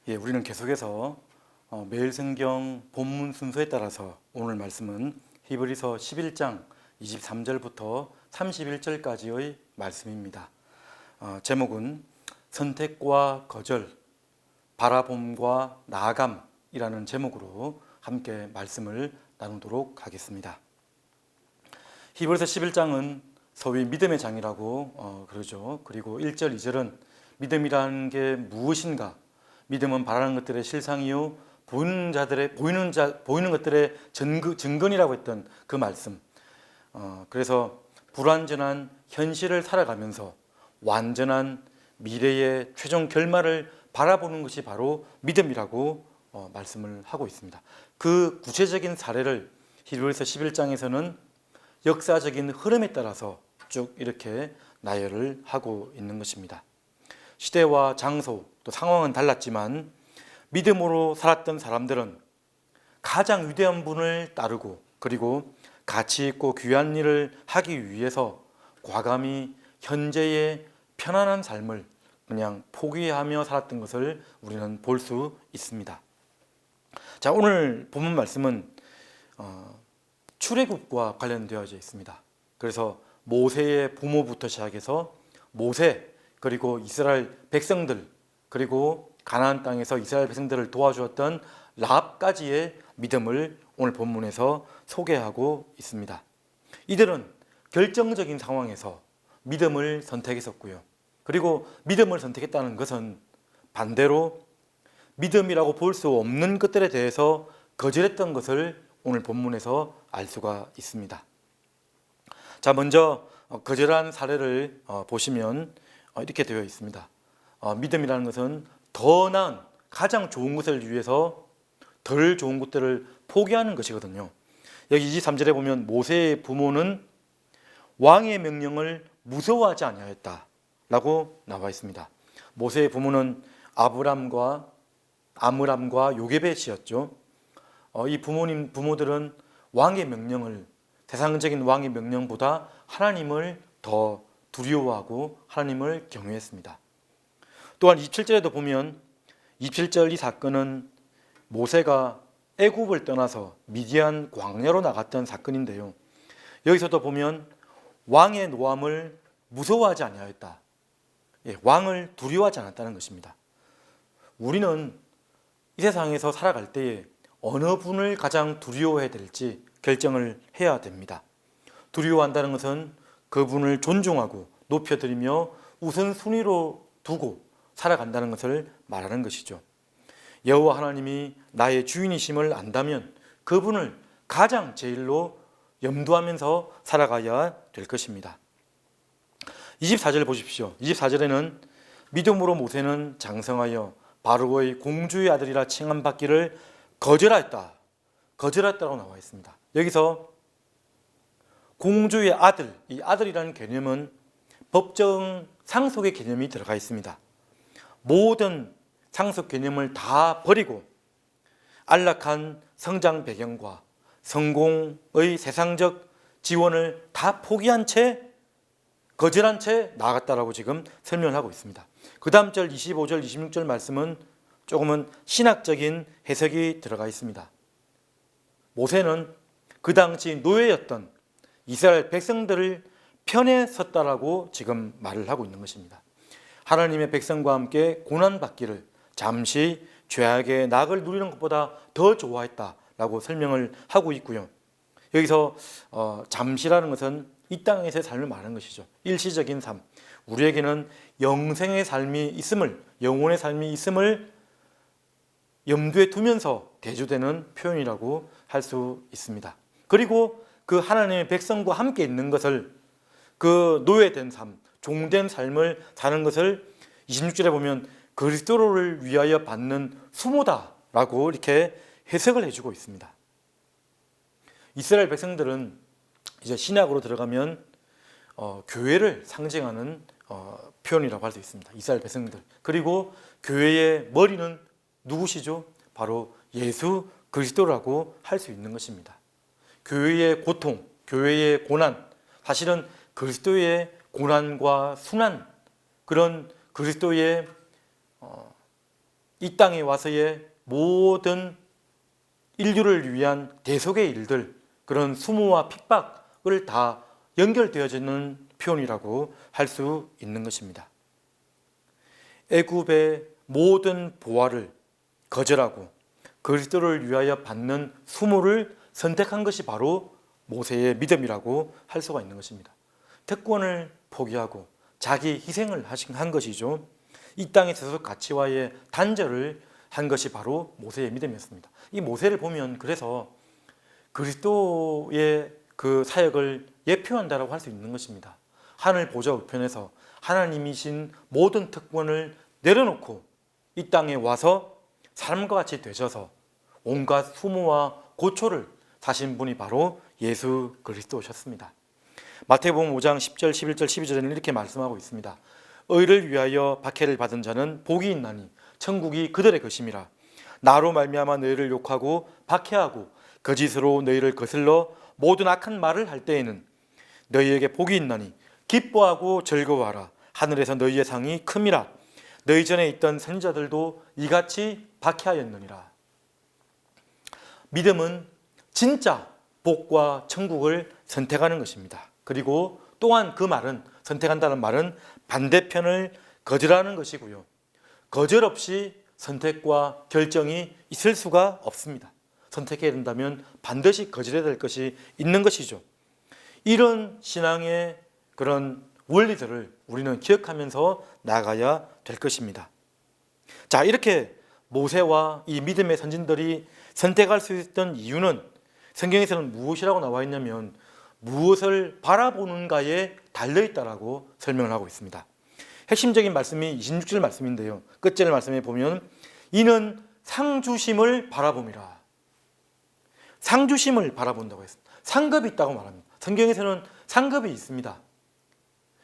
우리는 계속해서 매일 성경 본문 순서에 따라서 오늘 말씀은 히브리서 11장 23절부터 31절까지의 말씀입니다. 제목은 선택과 거절, 바라봄과 나아감이라는 제목으로 함께 말씀을 나누도록 하겠습니다. 히브리서 11장은 소위 믿음의 장이라고 그러죠. 그리고 1절, 2절은 믿음이라는 게 무엇인가? 믿음은 바라는 것들의 실상이요 보이는 것들의 증거이라고 했던 그 말씀. 그래서 불완전한 현실을 살아가면서 완전한 미래의 최종 결말을 바라보는 것이 바로 믿음이라고 말씀을 하고 있습니다. 그 구체적인 사례를 히브리서 11장에서는 역사적인 흐름에 따라서 쭉 이렇게 나열을 하고 있는 것입니다. 시대와 장소 또 상황은 달랐지만 믿음으로 살았던 사람들은 가장 위대한 분을 따르고 그리고 가치 있고 귀한 일을 하기 위해서 과감히 현재의 편안한 삶을 그냥 포기하며 살았던 것을 우리는 볼 수 있습니다. 자, 오늘 본문 말씀은 출애굽과 관련되어져 있습니다. 그래서 모세의 부모부터 시작해서 모세 그리고 이스라엘 백성들 그리고 가나안 땅에서 이스라엘 백성들을 도와주었던 라합까지의 믿음을 오늘 본문에서 소개하고 있습니다. 이들은 결정적인 상황에서 믿음을 선택했었고요. 그리고 믿음을 선택했다는 것은 반대로 믿음이라고 볼 수 없는 것들에 대해서 거절했던 것을 오늘 본문에서 알 수가 있습니다. 자, 먼저 거절한 사례를 보시면 이렇게 되어 있습니다. 믿음이라는 것은 더 나은 가장 좋은 것을 위해서 덜 좋은 것들을 포기하는 것이거든요. 여기 23절에 보면 모세의 부모는 왕의 명령을 무서워하지 아니하였다라고 나와 있습니다. 모세의 부모는 아므람과 요게벳이었죠. 이 부모들은 왕의 명령을 세상적인 왕의 명령보다 하나님을 더 두려워하고 하나님을 경외했습니다. 또한 27절에도 보면 27절 이 사건은 모세가 애굽을 떠나서 미디안 광야로 나갔던 사건인데요. 여기서도 보면 왕의 노함을 무서워하지 아니하였다. 왕을 두려워하지 않았다는 것입니다. 우리는 이 세상에서 살아갈 때에 어느 분을 가장 두려워해야 될지 결정을 해야 됩니다. 두려워한다는 것은 그분을 존중하고 높여드리며 우선순위로 두고 살아간다는 것을 말하는 것이죠. 여호와 하나님이 나의 주인이심을 안다면 그분을 가장 제일로 염두하면서 살아가야 될 것입니다. 24절 보십시오. 24절에는 믿음으로 모세는 장성하여 바로의 공주의 아들이라 칭함받기를 거절했다고 나와 있습니다. 여기서 공주의 아들, 이 아들이라는 개념은 법정 상속의 개념이 들어가 있습니다. 모든 상속 개념을 다 버리고 안락한 성장 배경과 성공의 세상적 지원을 다 포기한 채 거절한 채 나아갔다라고 지금 설명을 하고 있습니다. 그 다음 절 25절 26절 말씀은 조금은 신학적인 해석이 들어가 있습니다. 모세는 그 당시 노예였던 이스라엘 백성들을 편에 섰다라고 지금 말을 하고 있는 것입니다. 하나님의 백성과 함께 고난받기를 잠시 죄악의 낙을 누리는 것보다 더 좋아했다라고 설명을 하고 있고요. 여기서 잠시라는 것은 이 땅에서의 삶을 말하는 것이죠. 일시적인 삶. 우리에게는 영생의 삶이 있음을, 영혼의 삶이 있음을 염두에 두면서 대조되는 표현이라고 할 수 있습니다. 그리고 그 하나님의 백성과 함께 있는 것을 그 노예된 삶, 종된 삶을 사는 것을 26절에 보면 그리스도를 위하여 받는 수모다라고 이렇게 해석을 해주고 있습니다. 이스라엘 백성들은 이제 신약으로 들어가면 교회를 상징하는 표현이라고 할 수 있습니다. 이스라엘 백성들. 그리고 교회의 머리는 누구시죠? 바로 예수 그리스도라고 할 수 있는 것입니다. 교회의 고통, 교회의 고난, 사실은 그리스도의 고난과 순환, 그런 그리스도의 이 땅에 와서의 모든 인류를 위한 대속의 일들, 그런 수모와 핍박을 다 연결되어지는 표현이라고 할 수 있는 것입니다. 애굽의 모든 보화를 거절하고 그리스도를 위하여 받는 수모를 선택한 것이 바로 모세의 믿음이라고 할 수가 있는 것입니다. 특권을 포기하고 자기 희생을 한 것이죠. 이 땅의 세속 가치와의 단절을 한 것이 바로 모세의 믿음이었습니다. 이 모세를 보면 그래서 그리스도의 그 사역을 예표한다라고 할 수 있는 것입니다. 하늘 보좌 우편에서 하나님이신 모든 특권을 내려놓고 이 땅에 와서 사람과 같이 되셔서 온갖 수모와 고초를 사신 분이 바로 예수 그리스도셨습니다. 마태복음 5장 10절, 11절, 12절에는 이렇게 말씀하고 있습니다. 의를 위하여 박해를 받은 자는 복이 있나니 천국이 그들의 것임이라. 나로 말미암아 너희를 욕하고 박해하고 거짓으로 너희를 거슬러 모든 악한 말을 할 때에는 너희에게 복이 있나니 기뻐하고 즐거워하라. 하늘에서 너희의 상이 큼이라. 너희 전에 있던 선지자들도 이같이 박해하였느니라. 믿음은 진짜 복과 천국을 선택하는 것입니다. 그리고 또한 그 말은, 선택한다는 말은 반대편을 거절하는 것이고요. 거절 없이 선택과 결정이 있을 수가 없습니다. 선택해야 된다면 반드시 거절해야 될 것이 있는 것이죠. 이런 신앙의 그런 원리들을 우리는 기억하면서 나가야 될 것입니다. 자, 이렇게 모세와 이 믿음의 선진들이 선택할 수 있었던 이유는 성경에서는 무엇이라고 나와 있냐면 무엇을 바라보는가에 달려있다라고 설명을 하고 있습니다. 핵심적인 말씀이 26절 말씀인데요. 끝절 말씀에 보면 이는 상주심을 바라봄이라. 상주심을 바라본다고 했습니다. 상급이 있다고 말합니다. 성경에서는 상급이 있습니다.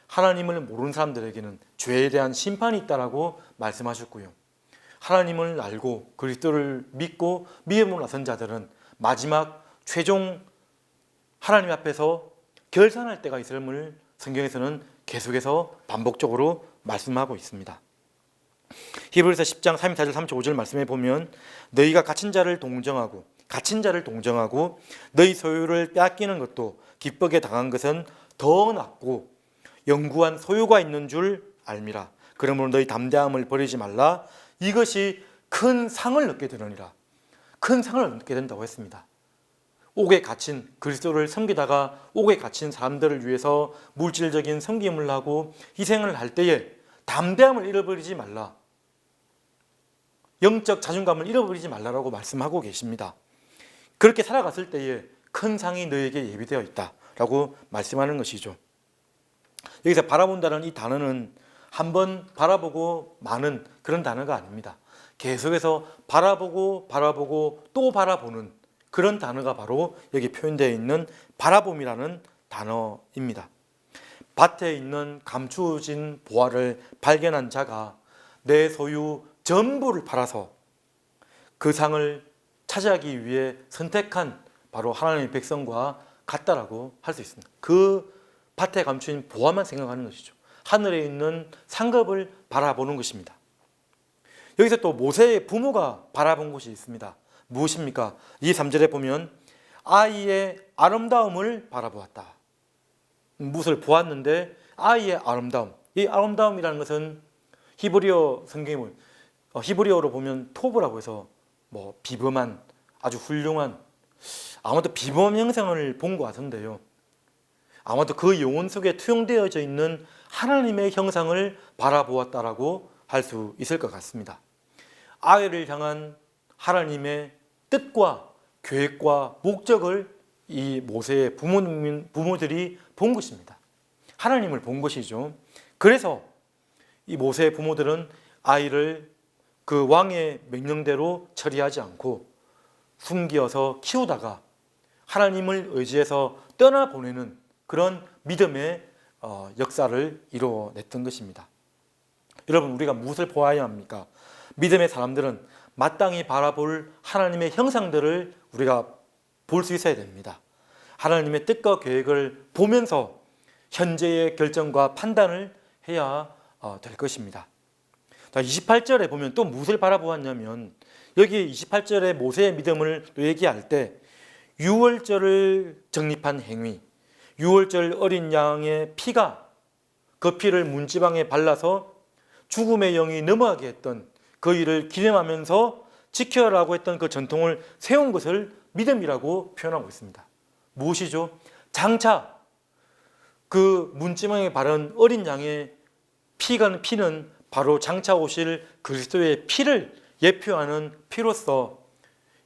하나님을 모르는 사람들에게는 죄에 대한 심판이 있다라고 말씀하셨고요. 하나님을 알고 그리스도를 믿고 믿음으로 나선 자들은 마지막 최종 하나님 앞에서 결산할 때가 있음을 성경에서는 계속해서 반복적으로 말씀하고 있습니다. 히브리서 10장 34절 35절 말씀에 보면 너희가 갇힌 자를 동정하고 너희 소유를 빼앗기는 것도 기쁘게 당한 것은 더 낫고 영구한 소유가 있는 줄 알미라. 그러므로 너희 담대함을 버리지 말라. 이것이 큰 상을 얻게 되느니라. 큰 상을 얻게 된다고 했습니다. 옥에 갇힌 그리스도를 섬기다가 옥에 갇힌 사람들을 위해서 물질적인 섬김을 하고 희생을 할 때에 담대함을 잃어버리지 말라. 영적 자존감을 잃어버리지 말라라고 말씀하고 계십니다. 그렇게 살아갔을 때에 큰 상이 너에게 예비되어 있다라고 말씀하는 것이죠. 여기서 바라본다는 이 단어는 한번 바라보고 마는 그런 단어가 아닙니다. 계속해서 바라보고 또 바라보는 그런 단어가 바로 여기 표현되어 있는 바라봄이라는 단어입니다. 밭에 있는 감추어진 보화를 발견한 자가 내 소유 전부를 팔아서 그 상을 차지하기 위해 선택한 바로 하나님의 백성과 같다라고 할 수 있습니다. 그 밭에 감추인 보화만 생각하는 것이죠. 하늘에 있는 상급을 바라보는 것입니다. 여기서 또 모세의 부모가 바라본 것이 있습니다. 무엇입니까? 이 3절에 보면 아이의 아름다움을 바라보았다. 무엇을 보았는데 아이의 아름다움. 이 아름다움이라는 것은 히브리어 성경에 보면 히브리어로 보면 토브라고 해서 비범한 아주 훌륭한 아마도 비범 형상을 본 것 같은데요. 아마도 그 영혼 속에 투영되어져 있는 하나님의 형상을 바라보았다라고 할 수 있을 것 같습니다. 아이를 향한 하나님의 뜻과 계획과 목적을 이 모세의 부모들이 본 것입니다. 하나님을 본 것이죠. 그래서 이 모세의 부모들은 아이를 그 왕의 명령대로 처리하지 않고 숨기어서 키우다가 하나님을 의지해서 떠나보내는 그런 믿음의 역사를 이루어냈던 것입니다. 여러분, 우리가 무엇을 보아야 합니까? 믿음의 사람들은 마땅히 바라볼 하나님의 형상들을 우리가 볼 수 있어야 됩니다. 하나님의 뜻과 계획을 보면서 현재의 결정과 판단을 해야 될 것입니다. 자, 28절에 보면 또 무엇을 바라보았냐면 여기 28절에 모세의 믿음을 또 얘기할 때 유월절을 정립한 행위, 유월절 어린 양의 피가 그 피를 문지방에 발라서 죽음의 영이 넘어가게 했던 그 일을 기념하면서 지켜라고 했던 그 전통을 세운 것을 믿음이라고 표현하고 있습니다. 무엇이죠? 장차 그 문지방에 바른 어린 양의 피는 바로 장차 오실 그리스도의 피를 예표하는 피로서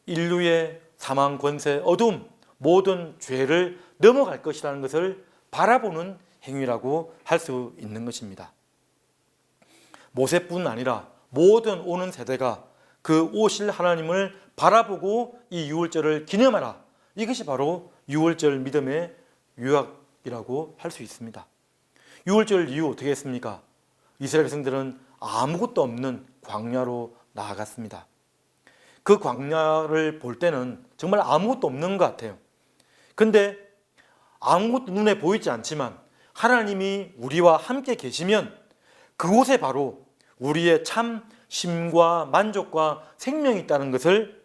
인류의 사망, 권세, 어둠, 모든 죄를 넘어갈 것이라는 것을 바라보는 행위라고 할 수 있는 것입니다. 모세뿐 아니라 모든 오는 세대가 그 오실 하나님을 바라보고 이 유월절을 기념하라. 이것이 바로 유월절 믿음의 유학이라고 할 수 있습니다. 유월절 이후 어떻게 했습니까? 이스라엘 백성들은 아무것도 없는 광야로 나아갔습니다. 그 광야를 볼 때는 정말 아무것도 없는 것 같아요. 근데 아무것도 눈에 보이지 않지만 하나님이 우리와 함께 계시면 그곳에 바로 우리의 참 쉼과 만족과 생명이 있다는 것을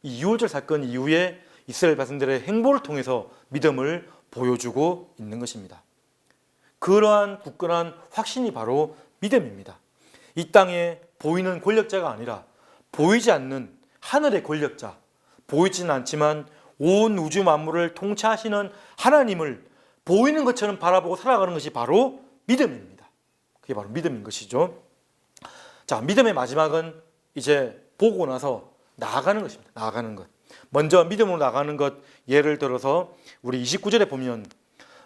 이 유월절 사건 이후에 이스라엘 백성들의 행보를 통해서 믿음을 보여주고 있는 것입니다. 그러한 굳건한 확신이 바로 믿음입니다. 이 땅에 보이는 권력자가 아니라 보이지 않는 하늘의 권력자, 보이지는 않지만 온 우주 만물을 통치하시는 하나님을 보이는 것처럼 바라보고 살아가는 것이 바로 믿음입니다. 그게 바로 믿음인 것이죠. 자, 믿음의 마지막은 이제 보고 나서 나아가는 것입니다. 나아가는 것. 먼저 믿음으로 나가는 것, 예를 들어서 우리 29절에 보면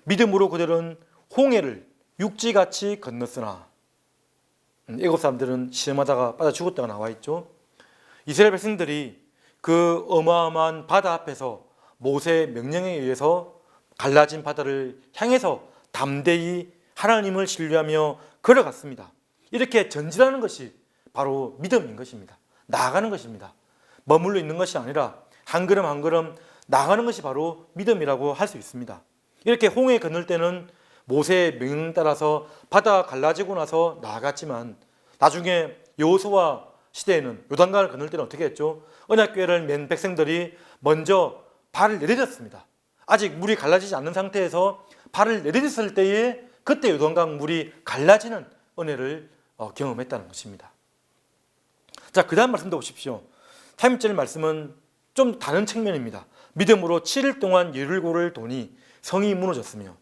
믿음으로 그들은 홍해를 육지같이 건넜으나, 애굽 사람들은 시험하다가 빠져 죽었다가 나와 있죠. 이스라엘 백성들이 그 어마어마한 바다 앞에서 모세의 명령에 의해서 갈라진 바다를 향해서 담대히 하나님을 신뢰하며 걸어갔습니다. 이렇게 전진하는 것이 바로 믿음인 것입니다. 나아가는 것입니다. 머물러 있는 것이 아니라 한 걸음 한 걸음 나가는 것이 바로 믿음이라고 할 수 있습니다. 이렇게 홍해 건널 때는 모세의 명령 따라서 바다가 갈라지고 나서 나아갔지만 나중에 여호수아 시대에는 요단강을 건널 때는 어떻게 했죠? 언약궤를 맨 백성들이 먼저 발을 내디뎠습니다. 아직 물이 갈라지지 않는 상태에서 발을 내디뎠을 때에 그때 요단강 물이 갈라지는 은혜를 경험했다는 것입니다. 자, 그 다음 말씀도 보십시오. 3절 말씀은 좀 다른 측면입니다. 믿음으로 7일 동안 여리고를 도니 성이 무너졌으며.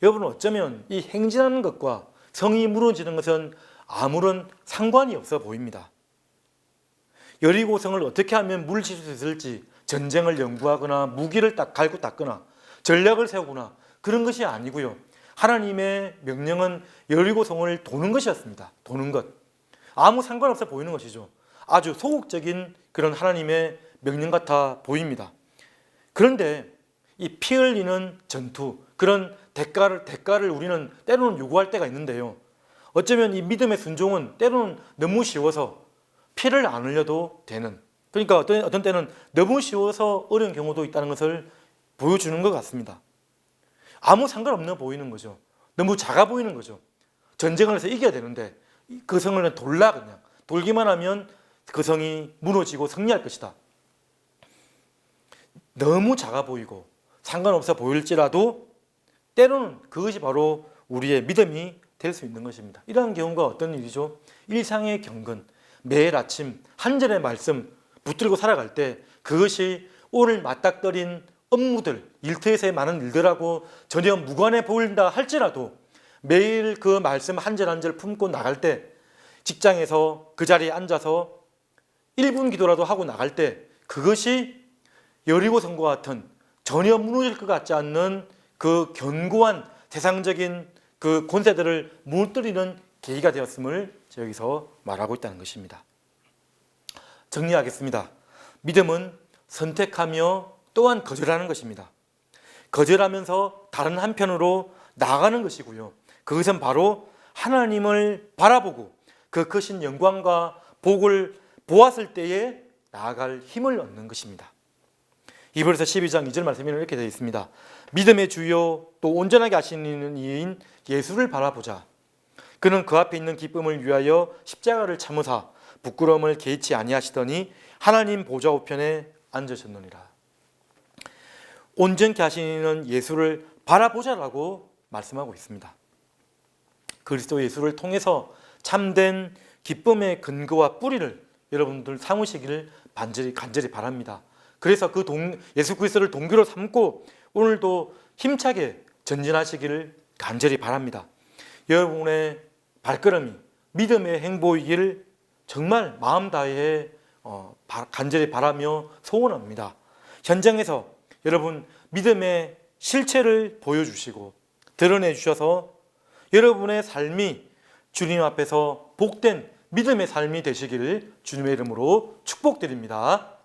여러분, 어쩌면 이 행진하는 것과 성이 무너지는 것은 아무런 상관이 없어 보입니다. 여리고 성을 어떻게 하면 물리칠 수 있을지 전쟁을 연구하거나 무기를 갈고 닦거나 전략을 세우거나 그런 것이 아니고요. 하나님의 명령은 여리고 성을 도는 것이었습니다. 도는 것. 아무 상관없어 보이는 것이죠. 아주 소극적인 그런 하나님의 명령 같아 보입니다. 그런데 이 피 흘리는 전투, 그런 대가를 우리는 때로는 요구할 때가 있는데요. 어쩌면 이 믿음의 순종은 때로는 너무 쉬워서 피를 안 흘려도 되는, 그러니까 어떤 때는 너무 쉬워서 어려운 경우도 있다는 것을 보여주는 것 같습니다. 아무 상관없는 보이는 거죠. 너무 작아 보이는 거죠. 전쟁을 해서 이겨야 되는데 그 성을 돌라, 그냥 돌기만 하면 그 성이 무너지고 승리할 것이다. 너무 작아 보이고 상관없어 보일지라도 때로는 그것이 바로 우리의 믿음이 될 수 있는 것입니다. 이러한 경우가 어떤 일이죠? 일상의 경건, 매일 아침 한 절의 말씀 붙들고 살아갈 때 그것이 오늘 맞닥뜨린 업무들, 일터에서의 많은 일들하고 전혀 무관해 보인다 할지라도 매일 그 말씀 한 절 한 절 품고 나갈 때, 직장에서 그 자리에 앉아서 1분 기도라도 하고 나갈 때 그것이 여리고 성과 같은 전혀 무너질 것 같지 않는 그 견고한 세상적인 그 권세들을 무너뜨리는 계기가 되었음을 여기서 말하고 있다는 것입니다. 정리하겠습니다. 믿음은 선택하며 또한 거절하는 것입니다. 거절하면서 다른 한편으로 나아가는 것이고요. 그것은 바로 하나님을 바라보고 그 크신 영광과 복을 보았을 때에 나아갈 힘을 얻는 것입니다. 이브리서 12장 2절 말씀에는 이렇게 되어 있습니다. 믿음의 주요 또 온전하게 하시는 이인 예수를 바라보자. 그는 그 앞에 있는 기쁨을 위하여 십자가를 참으사 부끄러움을 개의치 아니하시더니 하나님 보좌 우편에 앉으셨느니라. 온전케 하시는 예수를 바라보자라고 말씀하고 있습니다. 그리스도 예수를 통해서 참된 기쁨의 근거와 뿌리를 여러분들 삼으시기를 간절히 바랍니다. 그래서 예수 그리스도를 동기로 삼고 오늘도 힘차게 전진하시기를 간절히 바랍니다. 여러분의 발걸음이 믿음의 행보이기를 정말 마음 다해 간절히 바라며 소원합니다. 현장에서 여러분 믿음의 실체를 보여주시고 드러내 주셔서 여러분의 삶이 주님 앞에서 복된 믿음의 삶이 되시기를 주님의 이름으로 축복드립니다.